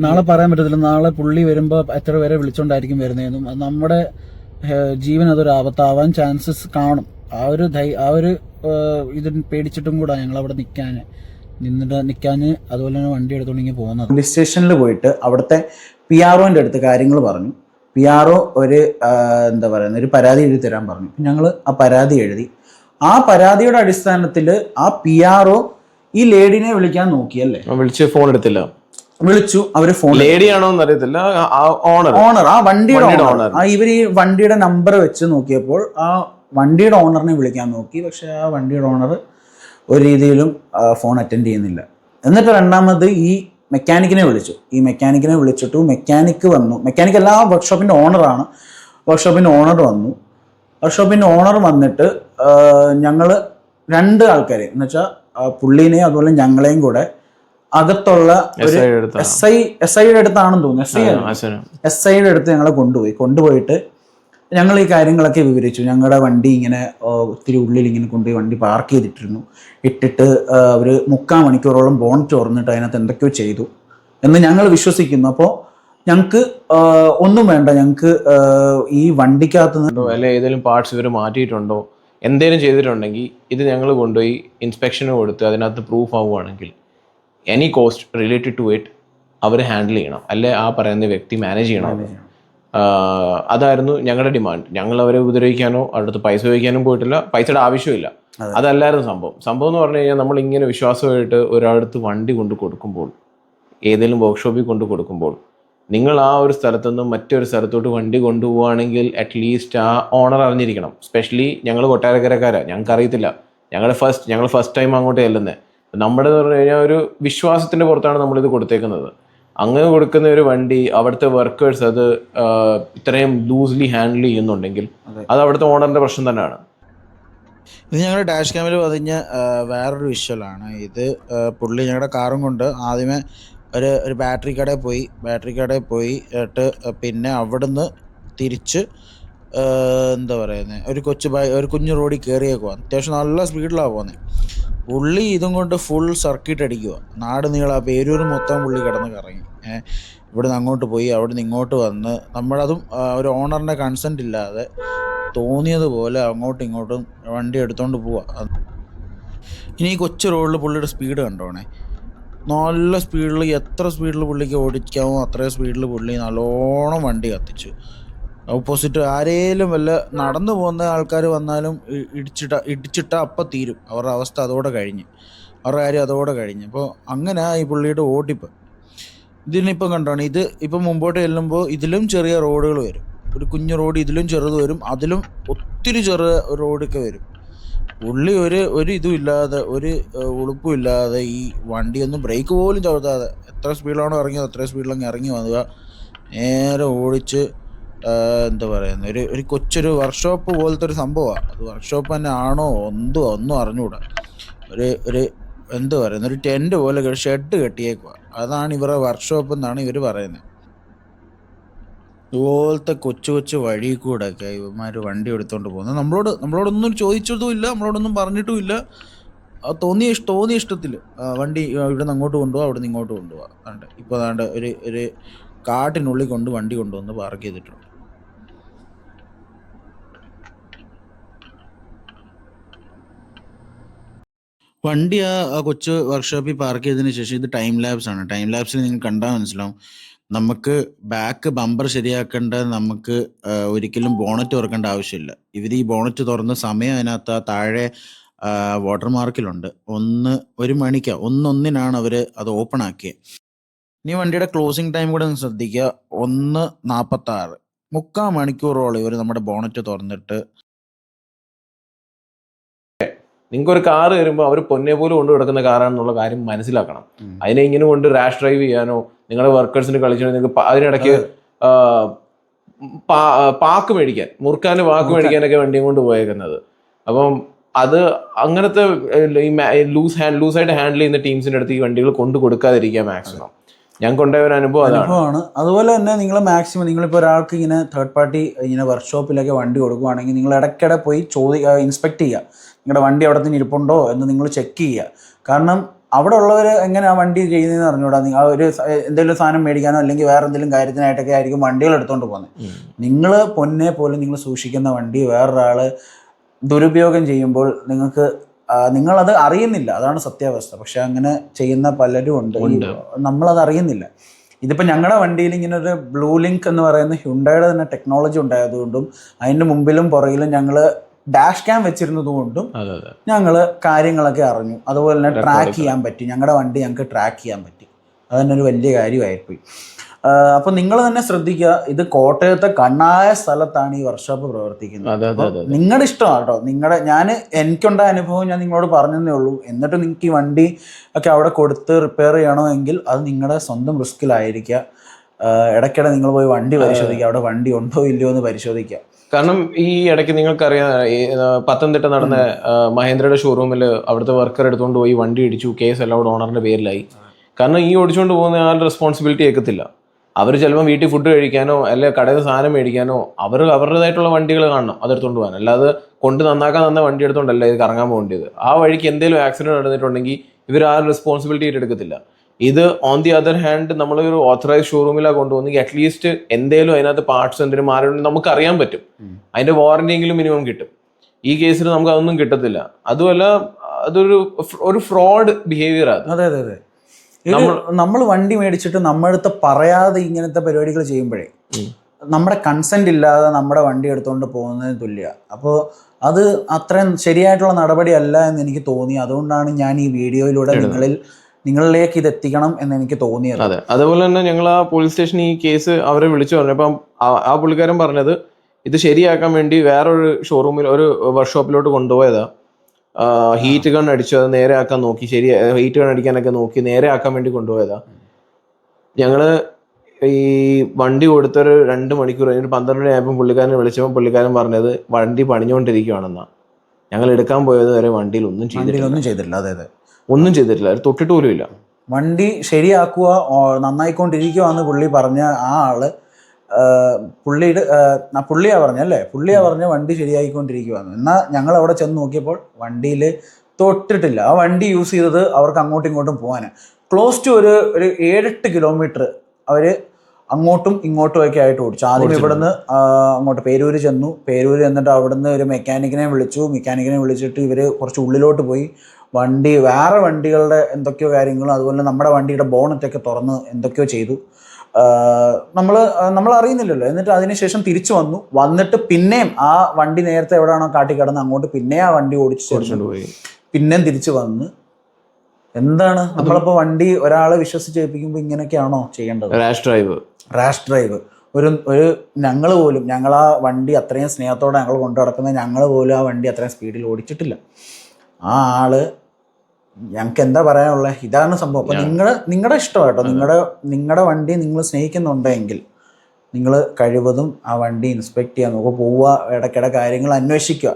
നാളെ പറയാൻ പറ്റത്തില്ല. നാളെ പുള്ളി വരുമ്പോൾ എത്ര പേരെ വിളിച്ചോണ്ടായിരിക്കും വരുന്നതെന്നും നമ്മുടെ ജീവൻ അതൊരു ആപത്താവാൻ ചാൻസസ് കാണും. ആ ഒരു ഇതിന് പേടിച്ചിട്ടും കൂടാ ഞങ്ങൾ അവിടെ നിൽക്കാന് അതുപോലെ തന്നെ വണ്ടി എടുത്തോണ്ടെങ്കിൽ പോകുന്നത്. പോലീസ് സ്റ്റേഷനിൽ പോയിട്ട് അവിടുത്തെ PROന്റെ അടുത്ത് കാര്യങ്ങൾ പറഞ്ഞു. PRO ഒരു എന്താ പറയുന്നത്, ഒരു പരാതി എഴുതി തരാൻ പറഞ്ഞു. ഞങ്ങൾ ആ പരാതി എഴുതി. ആ പരാതിയുടെ അടിസ്ഥാനത്തിൽ ആ PRO ഈ ലേഡിനെ വിളിക്കാൻ നോക്കിയല്ലേ, വിളിച്ച് ഫോൺ എടുത്തില്ല. വിളിച്ചു, അവര് ഫോൺ, ലേഡിയാണോ എന്നറിയത്തില്ല, ഓണർ, ആ വണ്ടിയുടെ ഓണർ. ഇവർ ഈ വണ്ടിയുടെ നമ്പർ വെച്ച് നോക്കിയപ്പോൾ ആ വണ്ടിയുടെ ഓണറിനെ വിളിക്കാൻ നോക്കി. പക്ഷെ ആ വണ്ടിയുടെ ഓണർ ഒരു രീതിയിലും ഫോൺ അറ്റൻഡ് ചെയ്യുന്നില്ല. എന്നിട്ട് രണ്ടാമത് ഈ മെക്കാനിക്കിനെ വിളിച്ചു. ഈ മെക്കാനിക്കിനെ വിളിച്ചിട്ടു മെക്കാനിക്ക് വന്നു. മെക്കാനിക്ക് അല്ല, വർക്ക്ഷോപ്പിൻ്റെ ഓണറാണ്. വർക്ക്ഷോപ്പിൻ്റെ ഓണർ വന്നു. വർക്ക്ഷോപ്പിൻ്റെ ഓണർ വന്നിട്ട് ഞങ്ങൾ രണ്ട് ആൾക്കാരെ എന്ന് വെച്ചാൽ പുള്ളീനെയും അതുപോലെ ഞങ്ങളെയും കൂടെ അകത്തുള്ള ഒരു SIയുടെ അടുത്താണെന്ന് തോന്നുന്നു, SIയുടെ അടുത്ത് ഞങ്ങളെ കൊണ്ടുപോയിട്ട് ഞങ്ങൾ ഈ കാര്യങ്ങളൊക്കെ വിവരിച്ചു. ഞങ്ങളുടെ വണ്ടി ഇങ്ങനെ ഒത്തിരി ഉള്ളിൽ ഇങ്ങനെ കൊണ്ടുപോയി വണ്ടി പാർക്ക് ചെയ്തിട്ടിരുന്നു, ഇട്ടിട്ട് ഒരു 3/4 മണിക്കൂറോളം ബോണറ്റ് തുറന്നിട്ട് അതിനകത്ത് എന്തൊക്കെയോ ചെയ്തു എന്ന് ഞങ്ങൾ വിശ്വസിക്കുന്നു. അപ്പോൾ ഞങ്ങൾക്ക് ഒന്നും വേണ്ട, ഞങ്ങൾക്ക് ഈ വണ്ടിക്കകത്ത് അല്ലെ ഏതെങ്കിലും പാർട്സ് ഇവർ മാറ്റിയിട്ടുണ്ടോ, എന്തെങ്കിലും ചെയ്തിട്ടുണ്ടെങ്കിൽ ഇത് ഞങ്ങൾ കൊണ്ടുപോയി ഇൻസ്പെക്ഷന് കൊടുത്ത് അതിനകത്ത് പ്രൂഫ് ആവുകയാണെങ്കിൽ any cost related to it അവർ ഹാൻഡിൽ ചെയ്യണം, അല്ലെ ആ പറയുന്ന വ്യക്തി മാനേജ് ചെയ്യണം. അതായിരുന്നു ഞങ്ങളുടെ ഡിമാൻഡ്. ഞങ്ങൾ അവരെ ഉപദ്രവിക്കാനോ അടുത്ത് പൈസ ചോദിക്കാനും പോയിട്ടില്ല, പൈസയുടെ ആവശ്യമില്ല. അതല്ലായിരുന്നു സംഭവം എന്ന് പറഞ്ഞു കഴിഞ്ഞാൽ, നമ്മൾ ഇങ്ങനെ വിശ്വാസമായിട്ട് ഒരാളടുത്ത് വണ്ടി കൊണ്ട് കൊടുക്കുമ്പോൾ, ഏതെങ്കിലും വർക്ക്ഷോപ്പിൽ കൊണ്ട് കൊടുക്കുമ്പോൾ, നിങ്ങൾ ആ ഒരു സ്ഥലത്തു നിന്നും മറ്റൊരു സ്ഥലത്തോട്ട് വണ്ടി കൊണ്ടുപോവുകയാണെങ്കിൽ അറ്റ്ലീസ്റ്റ് ആ ഓണർ അറിഞ്ഞിരിക്കണം. സ്പെഷ്യലി ഞങ്ങൾ കൊട്ടാരക്കരക്കാരാണ്, ഞങ്ങൾക്ക് അറിയത്തില്ല, ഞങ്ങൾ ഫസ്റ്റ് ടൈം അങ്ങോട്ട് ചെല്ലുന്നത്. നമ്മുടെ എന്ന് പറഞ്ഞു കഴിഞ്ഞാൽ ഒരു വിശ്വാസത്തിൻ്റെ പുറത്താണ് നമ്മളിത് കൊടുത്തേക്കുന്നത്. അങ്ങനെ കൊടുക്കുന്ന ഒരു വണ്ടി അവിടുത്തെ വർക്കേഴ്സ് അത് ഇത്രയും ലൂസ്ലി ഹാൻഡിൽ ചെയ്യുന്നുണ്ടെങ്കിൽ അത് അവിടുത്തെ ഓണറിന്റെ പ്രശ്നം തന്നെയാണ്. ഇത് ഞങ്ങളുടെ ഡാഷ് ക്യാമിൽ പതിഞ്ഞ വേറൊരു വിഷ്വലാണ്. ഇത് പുള്ളി ഞങ്ങളുടെ കാറും കൊണ്ട് ആദ്യമേ ഒരു ബാറ്ററി കടയിൽ പോയി പിന്നെ അവിടുന്ന് തിരിച്ച് എന്താ പറയുന്നത്, ഒരു കുഞ്ഞു റോഡിൽ കയറിയേക്കുക. അത്യാവശ്യം നല്ല സ്പീഡിലാണ് പോകുന്നത്. പുള്ളി ഇതും കൊണ്ട് ഫുൾ സർക്യൂട്ട് അടിക്കുക. നാട് നീള പേരൂർ മൊത്തം പുള്ളി കിടന്ന് കറങ്ങി. ഇവിടുന്ന് അങ്ങോട്ട് പോയി, അവിടുന്ന് ഇങ്ങോട്ട് വന്ന്, നമ്മളതും ഒരു ഓണറിൻ്റെ കൺസെൻറ്റ് ഇല്ലാതെ തോന്നിയതുപോലെ അങ്ങോട്ടും ഇങ്ങോട്ടും വണ്ടി എടുത്തുകൊണ്ട് പോവുക. ഇനി ഈ കൊച്ചു റോഡിൽ പുള്ളിയുടെ സ്പീഡ് കണ്ടോണേ. നല്ല സ്പീഡിൽ, എത്ര സ്പീഡിൽ പുള്ളിക്ക് ഓടിക്കാമോ അത്രയും സ്പീഡിൽ പുള്ളി നല്ലോണം വണ്ടി കത്തിച്ചു. ഓപ്പോസിറ്റ് ആരേലും വല്ല നടന്നു പോകുന്ന ആൾക്കാർ വന്നാലും ഇടിച്ചിട്ട അപ്പം തീരും അവരുടെ അവസ്ഥ, അതോടെ കഴിഞ്ഞ്, അവരുടെ കാര്യം അതോടെ കഴിഞ്ഞ്. അപ്പോൾ അങ്ങനെ ഈ പുള്ളിയുടെ ഓടിപ്പ്. ഇതിനിപ്പം കണ്ടോണം, ഇത് ഇപ്പം മുമ്പോട്ട് ചെല്ലുമ്പോൾ ഇതിലും ചെറിയ റോഡുകൾ വരും. ഒരു കുഞ്ഞു റോഡ് ഇതിലും ചെറുത് വരും, അതിലും ഒത്തിരി ചെറിയ റോഡൊക്കെ വരും. പുള്ളി ഒരു ഇതും ഇല്ലാതെ, ഒരു ഉളുപ്പും ഇല്ലാതെ ഈ വണ്ടിയൊന്നും ബ്രേക്ക് പോലും ചവിട്ടാതെ എത്ര സ്പീഡിലാണോ ഇറങ്ങിയത് അത്രയും സ്പീഡിലങ്ങ് ഇറങ്ങി വക്കുക. നേരെ ഓടിച്ച് എന്താ പറയുന്നത്, ഒരു കൊച്ചൊരു വർക്ക്ഷോപ്പ് പോലത്തെ ഒരു സംഭവമാണ്. അത് വർക്ക്ഷോപ്പ് തന്നെ ആണോ ഒന്നും അറിഞ്ഞുകൂടാ. ഒരു എന്താ പറയുന്നത്, ഒരു ടെൻറ്റ് പോലെ ഷെഡ് കെട്ടിയേക്കുക. അതാണ് ഇവരുടെ വർക്ക്ഷോപ്പ് എന്നാണ് ഇവർ പറയുന്നത്. ഇതുപോലത്തെ കൊച്ചു വഴി കൂടെ ഒക്കെ ഇവന്മാർ വണ്ടി എടുത്തുകൊണ്ട് പോകുന്നത്. നമ്മളോടൊന്നും ചോദിച്ചതും ഇല്ല, നമ്മളോടൊന്നും പറഞ്ഞിട്ടും ഇല്ല. തോന്നിയ ഇഷ്ടത്തിൽ വണ്ടി ഇവിടെ നിന്ന് അങ്ങോട്ട് കൊണ്ടുപോകാം, അവിടെ നിന്ന് ഇങ്ങോട്ട് കൊണ്ടുപോകാം. അതുകൊണ്ട് ഇപ്പോൾ അതാണ്ട് ഒരു കാട്ടിനുള്ളിൽ വണ്ടി കൊണ്ടുവന്ന് പാർക്ക് ചെയ്തിട്ടുണ്ട്. വണ്ടി ആ കൊച്ചു വർക്ക്ഷോപ്പിൽ പാർക്ക് ചെയ്തതിന് ശേഷം ഇത് ടൈം ലാപ്സ് ആണ്. ടൈം ലാപ്സിൽ നിങ്ങൾക്ക് കണ്ടാൽ മനസ്സിലാവും, നമുക്ക് ബാക്ക് ബമ്പർ ശരിയാക്കേണ്ട, നമുക്ക് ഒരിക്കലും ബോണറ്റ് തുറക്കേണ്ട ആവശ്യമില്ല. ഇവർ ഈ ബോണറ്റ് തുറന്ന സമയം അതിനകത്ത് ആ താഴെ വാട്ടർ മാർക്കിലുണ്ട്. 1 മണിക്കാ 1:01 അവർ അത് ഓപ്പൺ ആക്കിയത്. ഇനി വണ്ടിയുടെ ക്ലോസിംഗ് ടൈം കൂടെ ഒന്ന് ശ്രദ്ധിക്കുക. 1:46, 3/4 മണിക്കൂറോളം ഇവർ നമ്മുടെ ബോണറ്റ് തുറന്നിട്ട്. നിങ്ങൾക്ക് ഒരു കാർ വരുമ്പോൾ അവർ പൊന്നെ പോലെ കൊണ്ടു കിടക്കുന്ന കാറാണെന്നുള്ള കാര്യം മനസ്സിലാക്കണം. അതിനെ ഇങ്ങനെ കൊണ്ട് റാഷ് ഡ്രൈവ് ചെയ്യാനോ നിങ്ങളുടെ വർക്കേഴ്സിന് കളിച്ചാൽ നിങ്ങൾക്ക് അതിനിടയ്ക്ക് പാക്ക് മേടിക്കാൻ, മുറുക്കാൻ്റെ പാക്ക് മേടിക്കാനൊക്കെ വണ്ടിയും കൊണ്ട് പോയേക്കുന്നത്. അപ്പം അത് അങ്ങനത്തെ ലൂസായിട്ട് ഹാൻഡിൽ ചെയ്യുന്ന ടീംസിൻ്റെ അടുത്ത് ഈ വണ്ടികൾ കൊണ്ടു കൊടുക്കാതിരിക്കുക മാക്സിമം. ഞാൻ കൊണ്ടുപോയ ഒരു അനുഭവമാണ്. അതുപോലെ തന്നെ നിങ്ങൾ മാക്സിമം, നിങ്ങളിപ്പോൾ ഒരാൾക്ക് ഇങ്ങനെ തേർഡ് പാർട്ടി ഇങ്ങനെ വർക്ക്ഷോപ്പിലൊക്കെ വണ്ടി കൊടുക്കുകയാണെങ്കിൽ നിങ്ങൾ ഇടയ്ക്കിടെ പോയി ഇൻസ്പെക്ട് ചെയ്യുക. നിങ്ങളുടെ വണ്ടി അവിടെ തന്നെ ഇരിപ്പുണ്ടോ എന്ന് നിങ്ങൾ ചെക്ക് ചെയ്യുക. കാരണം അവിടെ ഉള്ളവർ എങ്ങനെ ആ വണ്ടി ചെയ്യുന്നതെന്ന് അറിഞ്ഞൂടാ. ഒരു എന്തെങ്കിലും സാധനം മേടിക്കാനോ അല്ലെങ്കിൽ വേറെ എന്തെങ്കിലും കാര്യത്തിനായിട്ടൊക്കെ ആയിരിക്കും വണ്ടികൾ എടുത്തുകൊണ്ട് പോകുന്നത്. നിങ്ങൾ പൊന്നെ പോലെ നിങ്ങൾ സൂക്ഷിക്കുന്ന വണ്ടി വേറൊരാൾ ദുരുപയോഗം ചെയ്യുമ്പോൾ നിങ്ങളത് അറിയുന്നില്ല. അതാണ് സത്യാവസ്ഥ. പക്ഷെ അങ്ങനെ ചെയ്യുന്ന പലരും ഉണ്ട്, നമ്മളത് അറിയുന്നില്ല. ഇതിപ്പോൾ ഞങ്ങളുടെ വണ്ടിയിൽ ഇങ്ങനെ ഒരു ബ്ലൂ ലിങ്ക് എന്ന് പറയുന്ന ഹ്യുണ്ടായുടെ തന്നെ ടെക്നോളജി ഉണ്ടായതുകൊണ്ടും അതിൻ്റെ മുമ്പിലും പുറകിലും ഞങ്ങൾ ഡാഷ് ക്യാം വെച്ചിരുന്നത് കൊണ്ടും ഞങ്ങൾ കാര്യങ്ങളൊക്കെ അറിഞ്ഞു. അതുപോലെ തന്നെ ട്രാക്ക് ചെയ്യാൻ പറ്റി, ഞങ്ങളുടെ വണ്ടി ഞങ്ങൾക്ക് ട്രാക്ക് ചെയ്യാൻ പറ്റി. അത് തന്നെ ഒരു വലിയ കാര്യമായിപ്പോയി. അപ്പോൾ നിങ്ങൾ തന്നെ ശ്രദ്ധിക്കുക, ഇത് കോട്ടയത്തെ കണ്ണായ സ്ഥലത്താണ് ഈ വർക്ക്ഷോപ്പ് പ്രവർത്തിക്കുന്നത്. നിങ്ങളുടെ ഇഷ്ടമാണ് കേട്ടോ. എനിക്കുണ്ടായ അനുഭവം ഞാൻ നിങ്ങളോട് പറഞ്ഞതേ ഉള്ളൂ. എന്നിട്ട് നിങ്ങൾക്ക് ഈ വണ്ടി ഒക്കെ അവിടെ കൊടുത്ത് റിപ്പയർ ചെയ്യണോ എങ്കിൽ അത് നിങ്ങളുടെ സ്വന്തം റിസ്കിലായിരിക്കുക. ഇടയ്ക്കിടെ നിങ്ങൾ പോയി വണ്ടി പരിശോധിക്കുക, അവിടെ വണ്ടി ഉണ്ടോ ഇല്ലയോ എന്ന് പരിശോധിക്കുക. കാരണം ഈ ഇടയ്ക്ക് നിങ്ങൾക്കറിയാം, പത്തനംതിട്ട നടന്ന മഹേന്ദ്രയുടെ ഷോറൂമിൽ അവിടുത്തെ വർക്കർ എടുത്തുകൊണ്ട് പോയി വണ്ടി ഇടിച്ചു. കേസ് എല്ലാം ഓണറിന്റെ പേരിലായി. കാരണം ഈ ഓടിച്ചുകൊണ്ട് പോകുന്ന ആളുടെ റെസ്പോൺസിബിലിറ്റി ഏൽക്കത്തില്ല. അവർ ചിലപ്പോൾ വീട്ടിൽ ഫുഡ് കഴിക്കാനോ അല്ലെങ്കിൽ കടയിൽ സാധനം മേടിക്കാനോ അവരുടേതായിട്ടുള്ള വണ്ടികൾ കാണണം അതെടുത്തുകൊണ്ട് പോകാൻ. അല്ലാതെ കൊണ്ട് നന്നാക്കാൻ വണ്ടി എടുത്തുകൊണ്ടല്ല ഇത് കറങ്ങാൻ പോകേണ്ടത്. ആ വഴിക്ക് എന്തെങ്കിലും ആക്സിഡന്റ് നടന്നിട്ടുണ്ടെങ്കിൽ ഇവർ ആ റെസ്പോൺസിബിലിറ്റി ഏറ്റെടുക്കത്തില്ല. ഇത് ഓൺ ദി അതർ ഹാൻഡ് നമ്മളൊരു ഓത്തറൈസ് ഷോറൂമിലാണ് കൊണ്ടുപോകുന്നെങ്കിൽ അറ്റ്ലീസ്റ്റ് എന്തെങ്കിലും അതിനകത്ത് പാർട്സ് എന്തെങ്കിലും മാറിയിട്ടുണ്ടെങ്കിൽ നമുക്ക് അറിയാൻ പറ്റും. അതിന്റെ വാറന്റി എങ്കിലും മിനിമം കിട്ടും. ഈ കേസിൽ നമുക്ക് അതൊന്നും കിട്ടത്തില്ല. അതുമല്ല, അതൊരു ഫ്രോഡ് ബിഹേവിയർ ആണ്. അതെ അതെ അതെ. നമ്മൾ വണ്ടി മേടിച്ചിട്ട് നമ്മളടുത്ത് പറയാതെ ഇങ്ങനത്തെ പരിപാടികൾ ചെയ്യുമ്പോഴേ നമ്മുടെ കൺസെന്റ് ഇല്ലാതെ നമ്മുടെ വണ്ടി എടുത്തുകൊണ്ട് പോകുന്നതിന് തുല്യമാണ്. അപ്പോൾ അത് അത്രയും ശരിയായിട്ടുള്ള നടപടി അല്ല എന്ന് എനിക്ക് തോന്നി. അതുകൊണ്ടാണ് ഞാൻ ഈ വീഡിയോയിലൂടെ നിങ്ങളിലേക്ക് ഇത് എത്തിക്കണം എന്ന് എനിക്ക് തോന്നിയത്. അതെ, അതുപോലെ തന്നെ ഞങ്ങൾ ആ പോലീസ് സ്റ്റേഷൻ ഈ കേസ് അവരെ വിളിച്ചു പറഞ്ഞപ്പം ആ പുള്ളിക്കാരൻ പറഞ്ഞത് ഇത് ശരിയാക്കാൻ വേണ്ടി വേറൊരു ഷോറൂമിൽ ഒരു വർക്ക്ഷോപ്പിലോട്ട് കൊണ്ടുപോയതാ. ഹീറ്റ് ഗൺ അടിച്ചു അത് നേരെ ആക്കാൻ നോക്കി, ഹീറ്റ് ഗൺ അടിക്കാനൊക്കെ നോക്കി നേരെ ആക്കാൻ വേണ്ടി കൊണ്ടുപോയതാ. ഞങ്ങള് ഈ വണ്ടി കൊടുത്തൊരു 2 മണിക്കൂർ കഴിഞ്ഞിട്ട് 12 ആയപ്പോൾ പുള്ളിക്കാരനെ വിളിച്ചപ്പോൾ പുള്ളിക്കാരൻ പറഞ്ഞത് വണ്ടി പണിഞ്ഞുകൊണ്ടിരിക്കുകയാണെന്നാ. ഞങ്ങൾ എടുക്കാൻ പോയത് വരെ വണ്ടിയിൽ ഒന്നും ചെയ്തിട്ടില്ല. അതെ അതെ, ഒന്നും ചെയ്തിട്ടില്ല, തൊട്ടിട്ട് പോലും ഇല്ല. വണ്ടി ശരിയാക്കുക, നന്നായിക്കൊണ്ടിരിക്കുകയെന്ന് പുള്ളി പറഞ്ഞ ആ ആള് പുള്ളിയാ പറഞ്ഞല്ലേ, പുള്ളിയാ പറഞ്ഞ വണ്ടി ശരിയായിക്കൊണ്ടിരിക്കുകയാണ്. എന്നാൽ ഞങ്ങൾ അവിടെ ചെന്ന് നോക്കിയപ്പോൾ വണ്ടിയിൽ തൊട്ടിട്ടില്ല. ആ വണ്ടി യൂസ് ചെയ്തത് അവർക്ക് അങ്ങോട്ടും ഇങ്ങോട്ടും പോകാനാണ്. ക്ലോസ് ടു ഒരു 7-8 കിലോമീറ്റർ അവർ അങ്ങോട്ടും ഇങ്ങോട്ടും ഒക്കെ ആയിട്ട് ഓടിച്ചു. ആദ്യം ഇവിടുന്ന് അങ്ങോട്ട് പേരൂര് ചെന്നു. പേരൂര് ചെന്നിട്ട് അവിടുന്ന് ഒരു മെക്കാനിക്കിനെ വിളിച്ചിട്ട് ഇവർ കുറച്ച് ഉള്ളിലോട്ട് പോയി. വേറെ വണ്ടികളുടെ എന്തൊക്കെയോ കാര്യങ്ങളും, അതുപോലെ നമ്മുടെ വണ്ടിയുടെ ബോണറ്റൊക്കെ തുറന്ന് എന്തൊക്കെയോ ചെയ്തു. നമ്മൾ അറിയുന്നില്ലല്ലോ. എന്നിട്ട് അതിനുശേഷം തിരിച്ചു വന്നിട്ട് പിന്നെയും ആ വണ്ടി നേരത്തെ എവിടെയാണോ കാട്ടിക്കിടന്ന് അങ്ങോട്ട് പിന്നെ ആ വണ്ടി ഓടിച്ചു പോയി. പിന്നെയും തിരിച്ചു വന്ന് എന്താണ് നമ്മളിപ്പോൾ വണ്ടി ഒരാളെ വിശ്വസിച്ച് ഏൽപ്പിക്കുമ്പോൾ ഇങ്ങനെയൊക്കെയാണോ ചെയ്യേണ്ടത്? Rash drive. ഞങ്ങൾ ആ വണ്ടി അത്രയും സ്നേഹത്തോടെ ഞങ്ങൾ കൊണ്ടു നടക്കുന്നത്, ഞങ്ങൾ പോലും ആ വണ്ടി അത്രയും സ്പീഡിൽ ഓടിച്ചിട്ടില്ല. ആ ആള് ഞങ്ങൾക്ക് എന്താ പറയാനുള്ളത്? ഇതാണ് സംഭവം. അപ്പോൾ നിങ്ങളുടെ ഇഷ്ടം കേട്ടോ, നിങ്ങളുടെ വണ്ടി നിങ്ങൾ സ്നേഹിക്കുന്നുണ്ടെങ്കിൽ നിങ്ങൾ കഴിവതും ആ വണ്ടി ഇൻസ്പെക്ട് ചെയ്യാൻ നോക്കുക. പോവുക, ഇടയ്ക്കിടെ കാര്യങ്ങൾ അന്വേഷിക്കുക.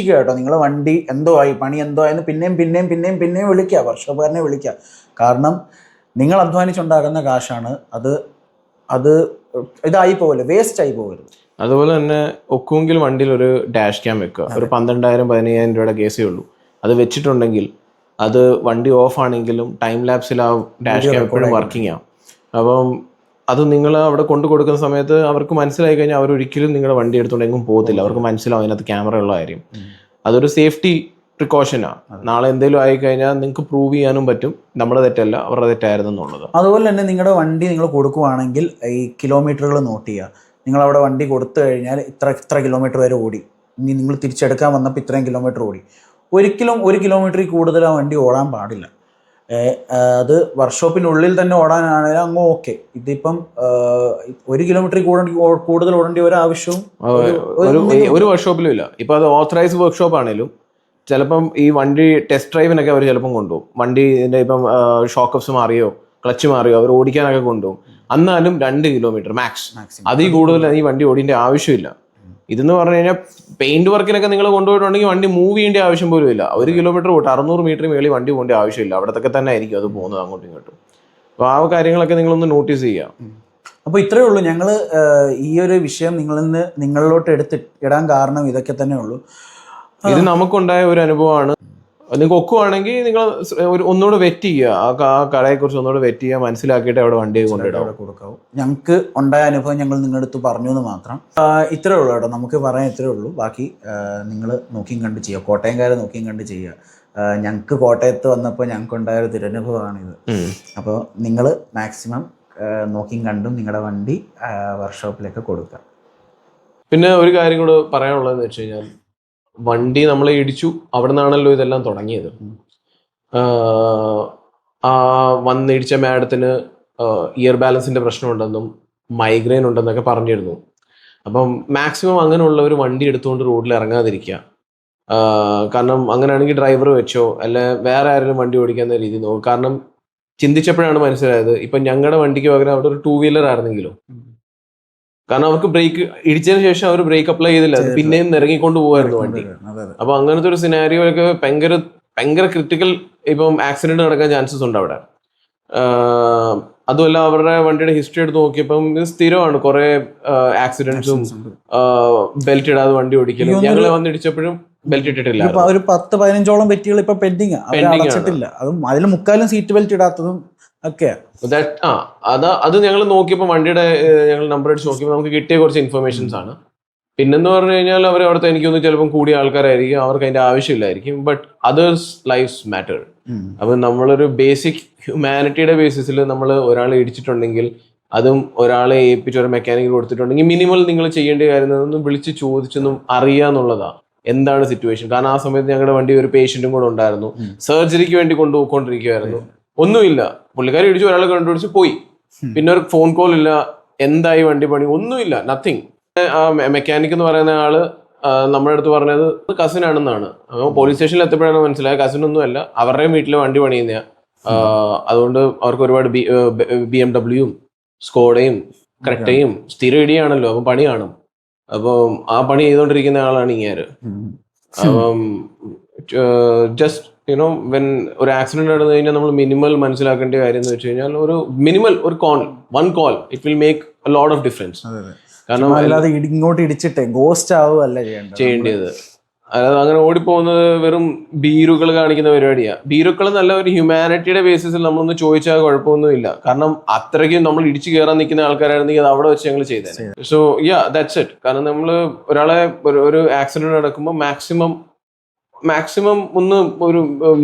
കേട്ടോ. നിങ്ങൾ വണ്ടി എന്തോ ആയി, പണി എന്തോ ആയെന്ന് പിന്നെയും വിളിക്കുക, വർക്ക്ഷോപ്പുകാരനെ വിളിക്കുക. കാരണം നിങ്ങൾ അധ്വാനിച്ചുണ്ടാകുന്ന കാശാണ്. അത് ഇതായി പോകരുത്, വേസ്റ്റ് ആയി പോകരുത്. അതുപോലെ തന്നെ ഒക്കുമെങ്കിൽ വണ്ടിയിൽ ഒരു ഡാഷ് ക്യാം വെക്കുക. ഒരു 12,000-15,000 രൂപയുടെ കേസേ ഉള്ളൂ. അത് വെച്ചിട്ടുണ്ടെങ്കിൽ അത് വണ്ടി ഓഫ് ആണെങ്കിലും ടൈം ലാപ്സിൽ ആ ഡാഷ് ക്യാം എപ്പോഴും വർക്കിംഗ് ആവും. അപ്പം അത് നിങ്ങൾ അവിടെ കൊണ്ടു കൊടുക്കുന്ന സമയത്ത് അവർക്ക് മനസ്സിലായി കഴിഞ്ഞാൽ അവരൊരിക്കലും നിങ്ങളുടെ വണ്ടി എടുത്തുകൊണ്ടെങ്കിലും പോകത്തില്ല. അവർക്ക് മനസ്സിലാവും അതിനകത്ത് ക്യാമറ ഉള്ള കാര്യം. അതൊരു സേഫ്റ്റി പ്രിക്കോഷനാണ്. നാളെ എന്തെങ്കിലും ആയിക്കഴിഞ്ഞാൽ നിങ്ങൾക്ക് പ്രൂവ് ചെയ്യാനും പറ്റും നമ്മുടെ തെറ്റല്ല അവരുടെ തെറ്റായിരുന്നു എന്നുള്ളത്. അതുപോലെ തന്നെ നിങ്ങളുടെ വണ്ടി നിങ്ങൾ കൊടുക്കുവാണെങ്കിൽ ഈ കിലോമീറ്ററുകൾ നോട്ട് ചെയ്യുക. നിങ്ങളവിടെ വണ്ടി കൊടുത്തു കഴിഞ്ഞാൽ ഇത്ര കിലോമീറ്റർ വരെ ഓടി, ഇനി നിങ്ങൾ തിരിച്ചെടുക്കാൻ വന്നപ്പോൾ ഇത്രയും കിലോമീറ്റർ ഓടി. ഒരിക്കലും 1 കിലോമീറ്ററിൽ കൂടുതൽ ആ വണ്ടി ഓടാൻ പാടില്ല. അത് വർക്ക്ഷോപ്പിനുള്ളിൽ തന്നെ ഓടാനാണെങ്കിലും അങ്ങ് ഓക്കെ. ഇതിപ്പം 1 കിലോമീറ്ററിൽ കൂടുതൽ ഓടേണ്ട ഒരു ആവശ്യവും ഒരു വർക്ക്ഷോപ്പിലും ഇല്ല. ഇപ്പം അത് ഓത്തറൈസ്ഡ് വർക്ക്ഷോപ്പ് ആണെങ്കിലും ചിലപ്പം ഈ വണ്ടി ടെസ്റ്റ് ഡ്രൈവിനൊക്കെ അവർ ചിലപ്പം കൊണ്ടുപോകും. വണ്ടിൻ്റെ ഇപ്പം ഷോക്കപ്സ് മാറിയോ ക്ലച്ച് മാറിയോ അവർ ഓടിക്കാനൊക്കെ കൊണ്ടുപോകും. എന്നാലും 2 കിലോമീറ്റർ മാക്സ്, അതിൽ കൂടുതൽ ഈ വണ്ടി ഓടിൻ്റെ ആവശ്യമില്ല. ഇതെന്ന് പറഞ്ഞു കഴിഞ്ഞാൽ പെയിന്റ് വർക്കിനൊക്കെ നിങ്ങൾ കൊണ്ടുപോയിട്ടുണ്ടെങ്കിൽ വണ്ടി മൂവ് ചെയ്യേണ്ട ആവശ്യം പോലും ഇല്ല. 1 കിലോമീറ്റർ പോട്ടെ, 600 മീറ്റർ മേളിൽ വണ്ടി പോകേണ്ട ആവശ്യമില്ല. അവിടത്തൊക്കെ തന്നെ ആയിരിക്കും അത് പോകുന്നത് അങ്ങോട്ടും ഇങ്ങോട്ടും. അപ്പോൾ ആ കാര്യങ്ങളൊക്കെ നിങ്ങളൊന്ന് നോട്ടീസ് ചെയ്യുക. അപ്പോൾ ഇത്രയേ ഉള്ളൂ. ഞങ്ങൾ ഈ ഒരു വിഷയം നിങ്ങളിലോട്ട് ഇടാൻ കാരണം ഇതൊക്കെ തന്നെ ഉള്ളൂ. ഇത് നമുക്കുണ്ടായ ഒരു അനുഭവമാണ്. നിങ്ങൾക്ക് ഒക്കുവാണെങ്കിൽ നിങ്ങൾ ഒന്നുകൂടെ വെറ്റ് ചെയ്യുക. ആ കടയെക്കുറിച്ച് ഒന്നുകൂടെ വെറ്റ് ചെയ്യുക, മനസ്സിലാക്കിയിട്ട് അവിടെ വണ്ടി കൊണ്ടിടാം, കൊടുക്കാവും. ഞങ്ങൾക്ക് ഉണ്ടായ അനുഭവം ഞങ്ങൾ നിങ്ങളുടെ അടുത്ത് പറഞ്ഞു എന്ന് മാത്രം. ഇത്രേ ഉള്ളൂ കേട്ടോ, നമുക്ക് പറയാൻ ഇത്രേ ഉള്ളൂ. ബാക്കി നിങ്ങൾ നോക്കിയും കണ്ട് ചെയ്യുക, കോട്ടയംകാരെ നോക്കിയും കണ്ട് ചെയ്യുക. ഞങ്ങൾക്ക് കോട്ടയത്ത് വന്നപ്പോൾ ഞങ്ങൾക്കുണ്ടായ ഒരു ദുരനുഭവമാണിത്. അപ്പോൾ നിങ്ങൾ മാക്സിമം നോക്കിയും കണ്ടും നിങ്ങളുടെ വണ്ടി വർക്ക്ഷോപ്പിലേക്ക് കൊടുക്കുക. പിന്നെ ഒരു കാര്യം കൂടെ പറയാനുള്ളതെന്ന് വെച്ച് കഴിഞ്ഞാൽ, വണ്ടി നമ്മളെ ഇടിച്ചു, അവിടെ നിന്നാണല്ലോ ഇതെല്ലാം തുടങ്ങിയത്. വന്നിടിച്ച മാഡത്തിന് ഇയർ ബാലൻസിന്റെ പ്രശ്നമുണ്ടെന്നും മൈഗ്രെയിൻ ഉണ്ടെന്നൊക്കെ പറഞ്ഞിരുന്നു. അപ്പം മാക്സിമം അങ്ങനെയുള്ള ഒരു വണ്ടി എടുത്തുകൊണ്ട് റോഡിൽ ഇറങ്ങാതിരിക്കുക. കാരണം അങ്ങനെയാണെങ്കിൽ ഡ്രൈവർ വെച്ചോ അല്ലെ വേറെ ആരെങ്കിലും വണ്ടി ഓടിക്കുന്ന രീതി നോക്കും. കാരണം ചിന്തിച്ചപ്പോഴാണ് മനസ്സിലായത്, ഇപ്പം ഞങ്ങളുടെ വണ്ടിക്ക് പകരം അവിടെ ഒരു 2 വീലർ ആയിരുന്നെങ്കിലോ. കാരണം അവർക്ക് ബ്രേക്ക് ഇടിച്ചതിന് ശേഷം അവർ ബ്രേക്ക് അപ്ലൈ ചെയ്തില്ല, പിന്നെയും ഇറങ്ങിക്കൊണ്ട് പോകുമായിരുന്നു വണ്ടി. അപ്പൊ അങ്ങനത്തെ ഒരു സിനാരിയോ ഒക്കെ ഭയങ്കര ക്രിട്ടിക്കൽ ഇപ്പം ആക്സിഡന്റ് നടക്കാൻ ചാൻസസ് ഉണ്ട് അവിടെ. അതുമല്ല അവരുടെ വണ്ടിയുടെ ഹിസ്റ്ററി എടുത്ത് നോക്കിയപ്പം ഇത് സ്ഥിരമാണ് കുറെ ആക്സിഡന്റ്സും ബെൽറ്റ് ഇടാതെ വണ്ടി ഓടിക്കലും. ഞങ്ങൾ വന്നിടിച്ചപ്പോഴും ബെൽറ്റ് ഇട്ടിട്ടില്ല. ഒരു 10-15ഓളം പെറ്റികൾ ഇപ്പൊ പെൻഡിങ് അടച്ചിട്ടില്ല. അതും അതിൽ 3/4 സീറ്റ് ബെൽറ്റ് ഇടാത്തതും ഒക്കെ. അത് ഞങ്ങൾ നോക്കിയപ്പോൾ വണ്ടിയുടെ ഞങ്ങൾ നമ്പർ അടിച്ച് നോക്കിയപ്പോൾ നമുക്ക് കിട്ടിയ കുറച്ച് ഇൻഫർമേഷൻസ് ആണ്. പിന്നെന്ന് പറഞ്ഞു കഴിഞ്ഞാൽ അവർ അവിടുത്തെ എനിക്കൊന്ന് ചിലപ്പം കൂടിയ ആൾക്കാരായിരിക്കും, അവർക്ക് അതിന്റെ ആവശ്യമില്ലായിരിക്കും. But others lifes matter. അപ്പൊ നമ്മളൊരു ബേസിക് ഹ്യൂമാനിറ്റിയുടെ ബേസിസിൽ നമ്മൾ ഒരാളെ ഇടിച്ചിട്ടുണ്ടെങ്കിൽ, അതും ഒരാളെ ഏൽപ്പിച്ച് ഒരു മെക്കാനിക് കൊടുത്തിട്ടുണ്ടെങ്കിൽ മിനിമൽ നിങ്ങൾ ചെയ്യേണ്ട കാര്യം ഒന്നും വിളിച്ച് ചോദിച്ചൊന്നും അറിയാന്നുള്ളതാ എന്താണ് സിറ്റുവേഷൻ. കാരണം ആ സമയത്ത് ഞങ്ങളുടെ വണ്ടി ഒരു പേഷ്യന്റും കൂടെ ഉണ്ടായിരുന്നു, സർജറിക്ക് വേണ്ടി കൊണ്ടുപോയിക്കൊണ്ടിരിക്കുകയായിരുന്നു. ഒന്നുമില്ല, പുള്ളിക്കാരി ഇടിച്ചു, ഒരാളെ കണ്ടുപിടിച്ച് പോയി. പിന്നെ ഒരു ഫോൺ കോൾ ഇല്ല, എന്തായി വണ്ടി പണി, ഒന്നുമില്ല, നത്തിങ്. ആ മെക്കാനിക് എന്ന് പറയുന്ന ആള് നമ്മുടെ അടുത്ത് പറഞ്ഞത് കസിൻ ആണെന്നാണ്. അപ്പോൾ പോലീസ് സ്റ്റേഷനിൽ എത്തിയപ്പോഴാണ് മനസ്സിലായത് കസിനൊന്നും അല്ല, അവരുടെയും വീട്ടിൽ വണ്ടി പണിയുന്ന. അതുകൊണ്ട് അവർക്ക് ഒരുപാട് BMW സ്കോഡയും ക്രെറ്റയും സ്ഥിരം ഇടിയാണല്ലോ, അപ്പം പണി കാണും. അപ്പം ആ പണി ചെയ്തുകൊണ്ടിരിക്കുന്ന ആളാണ് ഇങ്ങേര്. അപ്പം ജസ്റ്റ് വെൻ ഒരു ആക്സിഡന്റ് നടന്നു കഴിഞ്ഞാൽ നമ്മൾ മിനിമൽ മനസ്സിലാക്കേണ്ട കാര്യം എന്ന് വെച്ച് കഴിഞ്ഞാൽ, ഒരു മിനിമൽ ഒരു one call it will make lot of difference. അതെ അതെ. കാരണം അല്ലാതെ ഇങ്ങോട്ട് ഇടിച്ചിട്ടേ ഗോസ്റ്റ് ആവുകയല്ല ചെയ്യേണ്ടത്. അതായത് അങ്ങനെ ഓടിപ്പോകുന്നത് വെറും ഭീരുക്കൾ കാണിക്കുന്ന പരിപാടിയാണ്. ഭീരുക്കൾ നല്ല ഒരു ഹ്യൂമാനിറ്റിയുടെ ബേസിസിൽ നമ്മളൊന്ന് ചോദിച്ചാൽ കുഴപ്പമൊന്നുമില്ല. കാരണം അത്രയ്ക്കും നമ്മൾ ഇടിച്ചു കയറാൻ നിൽക്കുന്ന ആൾക്കാരായിരുന്നെങ്കിൽ അത് അവിടെ വെച്ച് ഞങ്ങൾ ചെയ്തേനെ. So that's it. കാരണം നമ്മൾ ഒരാളെ ഒരു ആക്സിഡന്റ് നടക്കുമ്പോൾ മാക്സിമം ഒന്ന് ഒരു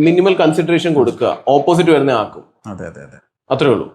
മിനിമൽ കൺസിഡറേഷൻ കൊടുക്കുക, ഓപ്പോസിറ്റ് വരുന്ന ആക്കും. അതെ അതെ അതെ, അത്രേ ഉള്ളൂ.